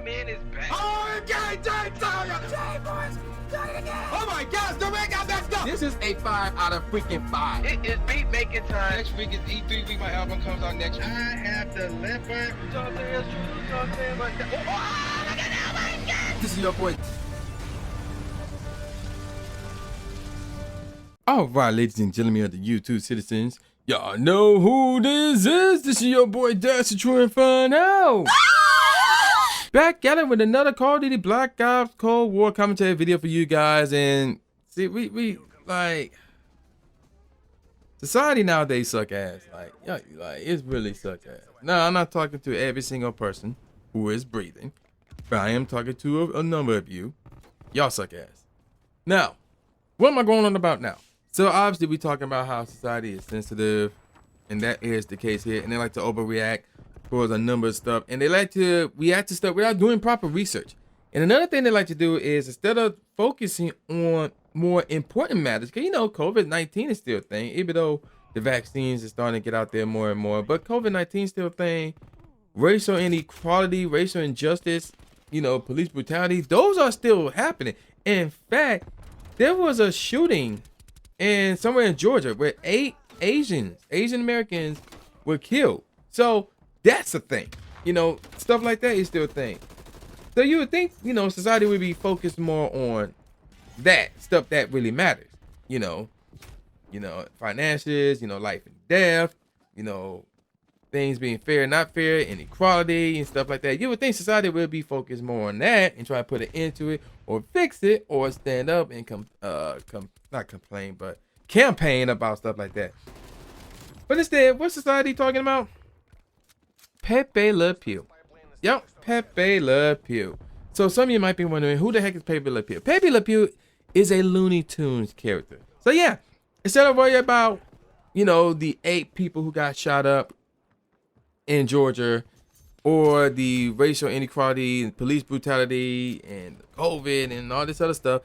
Man is back. Oh, my gosh, the ring got messed up. This is a 5 out of freaking 5. It is beat making time. Next week is E3 week. My album comes out next week. I have delivered. You know what I'm saying? It's true. You know what I'm saying? But oh, look at that, my God. This is your boy. All right, ladies and gentlemen of the YouTube citizens, y'all know who this is. This is your boy Dash the True Inferno. Back at it with another Call of Duty Black Ops Cold War commentary video for you guys. And see, we like society nowadays suck ass. Like it's really suck ass. Now I'm not talking to every single person who is breathing, but I am talking to a number of you. Y'all suck ass. Now, what am I going on about now? So obviously we talking about how society is sensitive, and that is the case here, and they like to overreact towards a number of stuff, and they like to react to stuff without doing proper research. And another thing they like to do is, instead of focusing on more important matters, because you know COVID-19 is still a thing, even though the vaccines are starting to get out there more and more, but COVID-19 is still a thing. Racial inequality, racial injustice, you know, police brutality, those are still happening. In fact, there was a shooting in somewhere in Georgia where 8 Asian Americans were killed. So that's a thing, you know, stuff like that is still a thing. So you would think, you know, society would be focused more on that stuff that really matters, you know, finances, you know, life and death, you know, things being fair, not fair, inequality and stuff like that. You would think society would be focused more on that and try to put it into it or fix it or stand up and not complain, but campaign about stuff like that. But instead, what's society talking about? Pepe Le Pew. Yep, Pepe Le Pew. So some of you might be wondering, who the heck is Pepe Le Pew? Pepe Le Pew is a Looney Tunes character. So yeah, instead of worrying about, you know, the 8 people who got shot up in Georgia, or the racial inequality and police brutality and COVID and all this other stuff,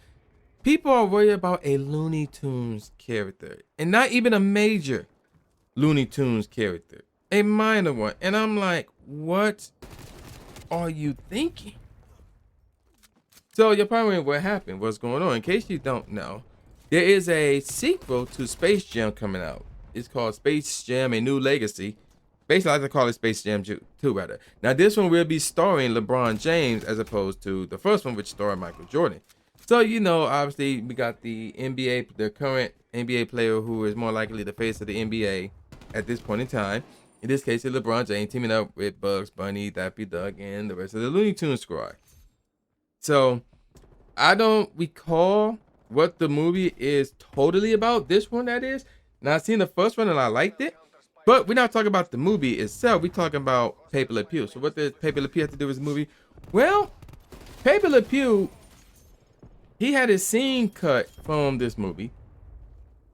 people are worried about a Looney Tunes character, and not even a major Looney Tunes character, a minor one. And I'm like, what are you thinking? So you're probably wondering what happened, what's going on. In case you don't know, there is a sequel to Space Jam coming out. It's called Space Jam: A New Legacy. Basically, I like to call it Space Jam 2, rather. Now, this one will be starring LeBron James as opposed to the first one, which starred Michael Jordan. So, you know, obviously, we got the NBA, the current NBA player who is more likely the face of the NBA at this point in time. In this case, it's LeBron James teaming up with Bugs Bunny, Daffy Duck, and the rest of the Looney Tunes squad. So, I don't recall what the movie is totally about. This one, that is. Now, I've seen the first one and I liked it. But we're not talking about the movie itself. We're talking about Pepe Le Pew. So what does Pepe Le Pew have to do with the movie? Well, Pepe Le Pew, he had his scene cut from this movie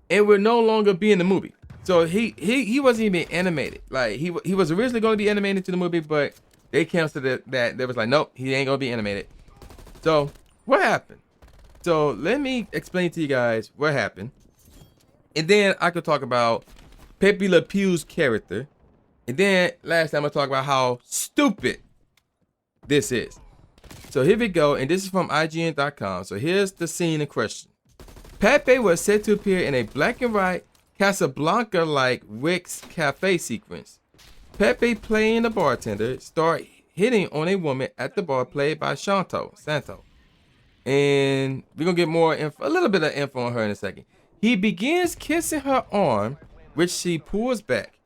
and would no longer be in the movie. So he wasn't even animated. Like he was originally going to be animated to the movie, but they canceled it. That they was like, nope, he ain't gonna be animated. So what happened? So let me explain to you guys what happened, and then I could talk about Pepe Le Pew's character, and then last time I talk about how stupid this is. So here we go, and this is from IGN.com. So here's the scene in question. Pepe was set to appear in a black and white Casablanca-like Rick's Cafe sequence. Pepe, playing a bartender, start hitting on a woman at the bar played by Santo. And we're gonna get more info, a little bit of info on her in a second. He begins kissing her arm, which she pulls back,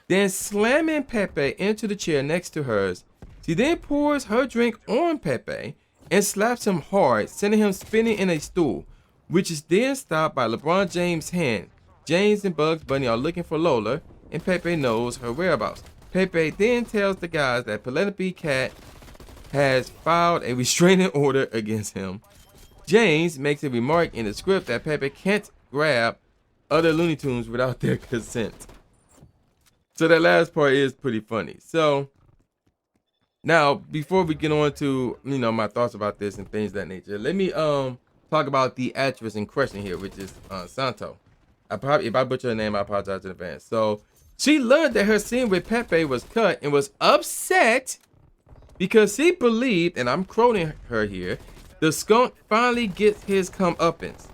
then slamming Pepe into the chair next to hers. She then pours her drink on Pepe and slaps him hard, sending him spinning in a stool, which is then stopped by LeBron James' hand. James and Bugs Bunny are looking for Lola, and Pepe knows her whereabouts. Pepe then tells the guys that Penelope Cat has filed a restraining order against him. James makes a remark in the script that Pepe can't grab other Looney Tunes without their consent. So that last part is pretty funny. So now, before we get on to, you know, my thoughts about this and things of that nature, let me talk about the actress in question here, which is Santo. If I butcher her name, I apologize in advance. So she learned that her scene with Pepe was cut and was upset because she believed, and I'm quoting her here, the skunk finally gets his comeuppance.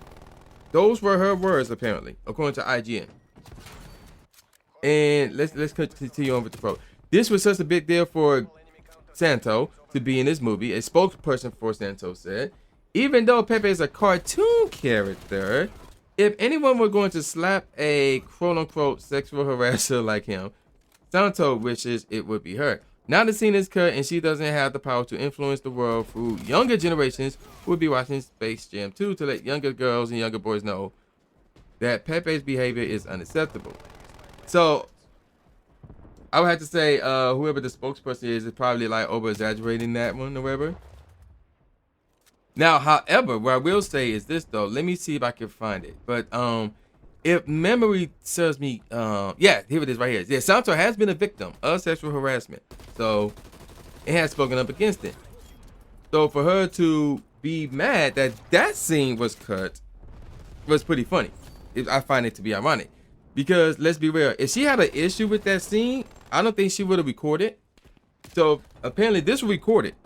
Those were her words, apparently, according to IGN. And let's continue on with the quote. This was such a big deal for Santo to be in this movie. A spokesperson for Santo said, even though Pepe is a cartoon character, if anyone were going to slap a quote-unquote sexual harasser like him, Santo wishes it would be her. Now the scene is cut and she doesn't have the power to influence the world through younger generations who will be watching Space Jam 2 to let younger girls and younger boys know that Pepe's behavior is unacceptable. So I would have to say whoever the spokesperson is probably like over-exaggerating that one or whatever. Now, however, what I will say is this though. Let me see if I can find it. But if memory serves me, yeah, here it is right here. Yeah, Santo has been a victim of sexual harassment. So it has spoken up against it. So for her to be mad that that scene was cut was pretty funny. I find it to be ironic. Because let's be real, if she had an issue with that scene, I don't think she would have recorded. So apparently this was recorded.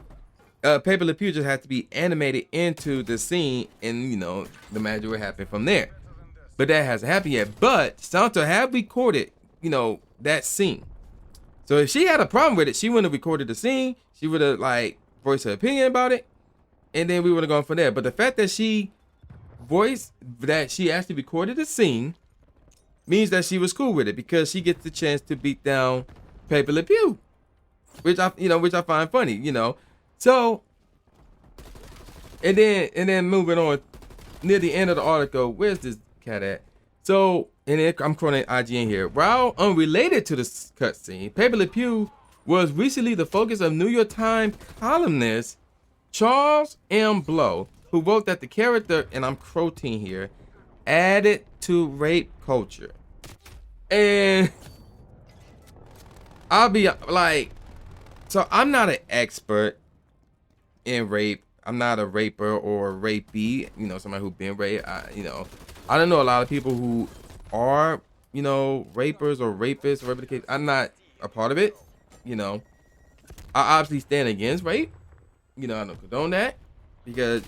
Pepe Le Pew just had to be animated into the scene, and you know the magic would happen from there. But that hasn't happened yet. But Santo have recorded, you know, that scene. So if she had a problem with it, she wouldn't have recorded the scene. She would have like voiced her opinion about it, and then we would have gone from there. But the fact that she voiced that she actually recorded the scene means that she was cool with it, because she gets the chance to beat down Pepe Le Pew, which I find funny, you know. So, and then moving on near the end of the article, where's this cat at? So, and then I'm quoting IGN here. While unrelated to the cutscene, Pepe Le Pew was recently the focus of New York Times columnist Charles M. Blow, who wrote that the character, and I'm quoting here, added to rape culture. And I'll be like, so I'm not an expert in rape. I'm not a raper or a rapee, you know, somebody who's been raped. I don't know a lot of people who are, you know, rapers or rapists or whatever the case. I'm not a part of it, you know. I obviously stand against rape. You know, I don't condone that, because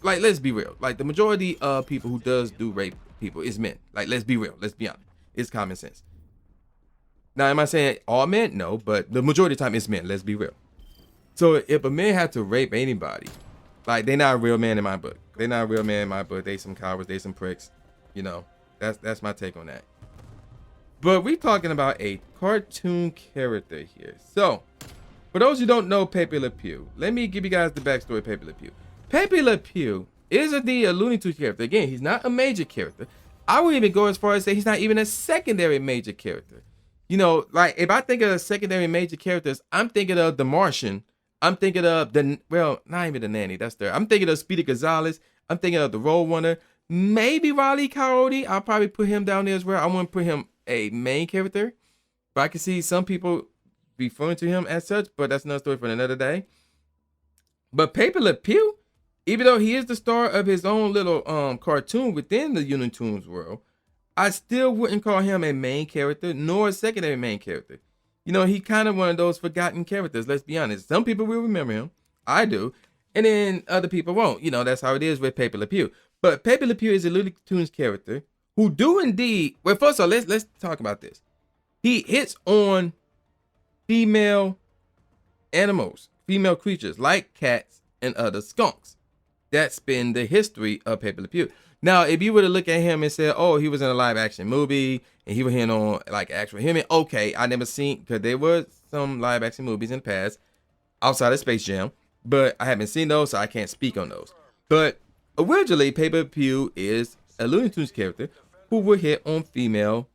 let's be real. Like the majority of people who do rape people is men. Like, let's be real. Let's be honest. It's common sense. Now, am I saying all men? No, but the majority of the time it's men. Let's be real. So if a man had to rape anybody, like, they're not a real man in my book. They're not a real man in my book. They some cowards. They some pricks. You know, that's my take on that. But we're talking about a cartoon character here. So, for those who don't know Pepe Le Pew, let me give you guys the backstory of Pepe Le Pew. Pepe Le Pew is indeed a Looney Tunes character. Again, he's not a major character. I would even go as far as say he's not even a secondary major character. You know, like, if I think of secondary major characters, I'm thinking of The Martian. I'm thinking of not even the nanny. That's there. I'm thinking of Speedy Gonzalez. I'm thinking of the Roadrunner. Maybe Riley Coyote. I'll probably put him down there as well. I wouldn't put him a main character, but I can see some people referring to him as such. But that's another story for another day. But Pepe Le Pew, even though he is the star of his own little cartoon within the Looney Tunes world, I still wouldn't call him a main character nor a secondary main character. You know, he kind of one of those forgotten characters, let's be honest. Some people will remember him. I do. And then other people won't. You know, that's how it is with Pepe Le Pew. But Pepe Le Pew is a Looney Tunes character who do indeed, well, first of all, let's talk about this. He hits on female animals, female creatures like cats and other skunks. That's been the history of Pepe Le Pew. Now, if you were to look at him and say, oh, he was in a live action movie and he was hitting on like actual human, okay, I never seen, because there were some live action movies in the past outside of Space Jam, but I haven't seen those, so I can't speak on those. But originally, Pepe Le Pew is a Looney Tunes character who would hit on female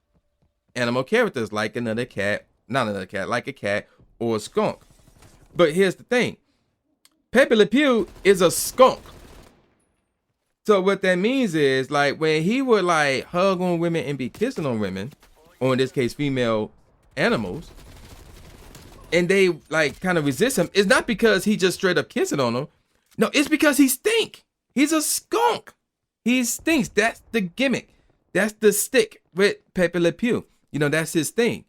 animal characters like another cat, not another cat, like a cat or a skunk. But here's the thing. Pepe Le Pew is a skunk. So what that means is, like, when he would like hug on women and be kissing on women, or in this case female animals, and they like kind of resist him, it's not because he just straight up kissing on them. No, it's because he stink. He's a skunk. He stinks. That's the gimmick. That's the stick with Pepe Le Pew. You know, that's his thing.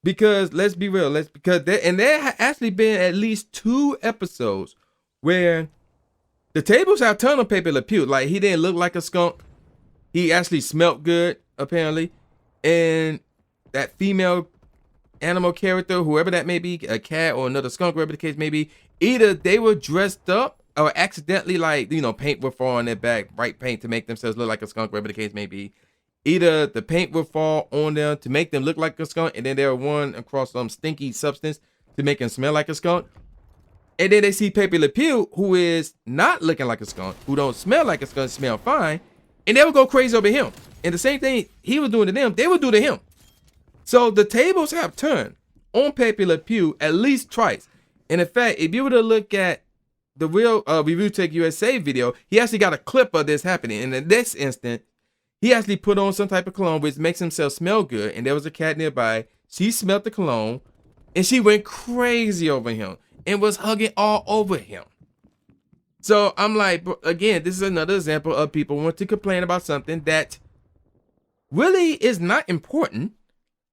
Because let's be real, there actually been at least 2 episodes where the tables have turned on Pepe Le Pew. Like, he didn't look like a skunk. He actually smelled good, apparently. And that female animal character, whoever that may be, a cat or another skunk, whatever the case may be, either they were dressed up or accidentally, like, you know, paint would fall on their back, bright paint to make themselves look like a skunk, whatever the case may be. Either the paint would fall on them to make them look like a skunk, and then they were worn across some stinky substance to make them smell like a skunk. And then they see Pepe Le Pew, who is not looking like a skunk, who don't smell like a skunk, smell fine, and they would go crazy over him. And the same thing he was doing to them, they would do to him. So the tables have turned on Pepe Le Pew at least twice. And in fact, if you were to look at the real Review Tech USA video, he actually got a clip of this happening. And in this instant, he actually put on some type of cologne which makes himself smell good. And there was a cat nearby. She smelled the cologne and she went crazy over him and was hugging all over him. So I'm like, again, this is another example of people want to complain about something that really is not important.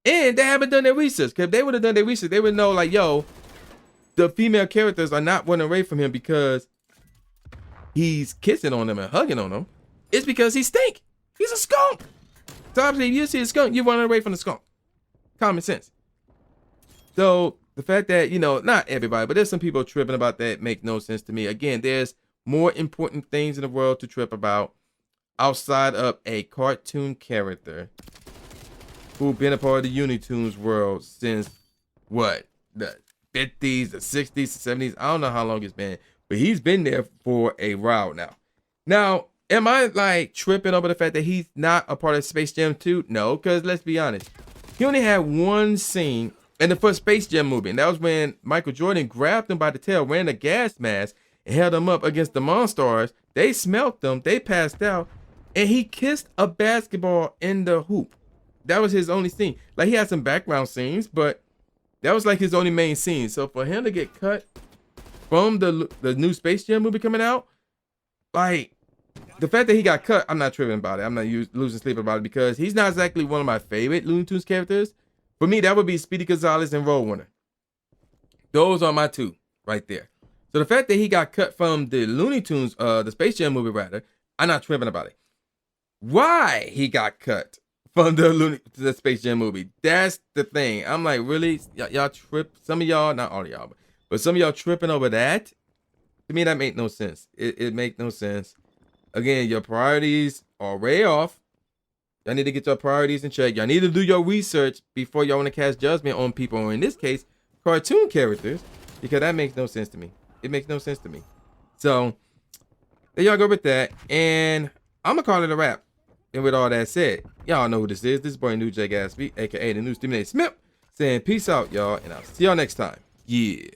And they haven't done their research. Because if they would have done their research, they would know, like, yo, the female characters are not running away from him because he's kissing on them and hugging on them. It's because he stink. He's a skunk. So obviously, if you see a skunk, you're running away from the skunk. Common sense. So the fact that, you know, not everybody, but there's some people tripping about that make no sense to me. Again, there's more important things in the world to trip about outside of a cartoon character who've been a part of the Looney Tunes world since, what, the 50s, the 60s, the 70s. I don't know how long it's been, but he's been there for a while now. Now, am I, like, tripping over the fact that he's not a part of Space Jam 2? No, because let's be honest. He only had one scene in the first Space Jam movie, and that was when Michael Jordan grabbed him by the tail, ran a gas mask, and held him up against the Monstars. They smelt them, they passed out, and he kissed a basketball in the hoop. That was his only scene. Like, he had some background scenes, but that was like his only main scene. So for him to get cut from the new Space Jam movie coming out, like, the fact that he got cut, I'm not tripping about it. I'm not losing sleep about it because he's not exactly one of my favorite Looney Tunes characters. For me, that would be Speedy Gonzalez and Roadrunner. Those are my two right there. So the fact that he got cut from the Looney Tunes, the Space Jam movie rather, I'm not tripping about it. Why he got cut from the Space Jam movie, that's the thing. I'm like, really? Y'all trip? Some of y'all, not all of y'all, but some of y'all tripping over that? To me, that make no sense. It make no sense. Again, your priorities are way off. Y'all need to get your priorities in check. Y'all need to do your research before y'all want to cast judgment on people, or in this case, cartoon characters, because that makes no sense to me. It makes no sense to me. So, there y'all go with that, and I'm going to call it a wrap. And with all that said, y'all know who this is. This is boy New J Gatsby, aka the New Stimulated Smith, saying peace out, y'all, and I'll see y'all next time. Yeah.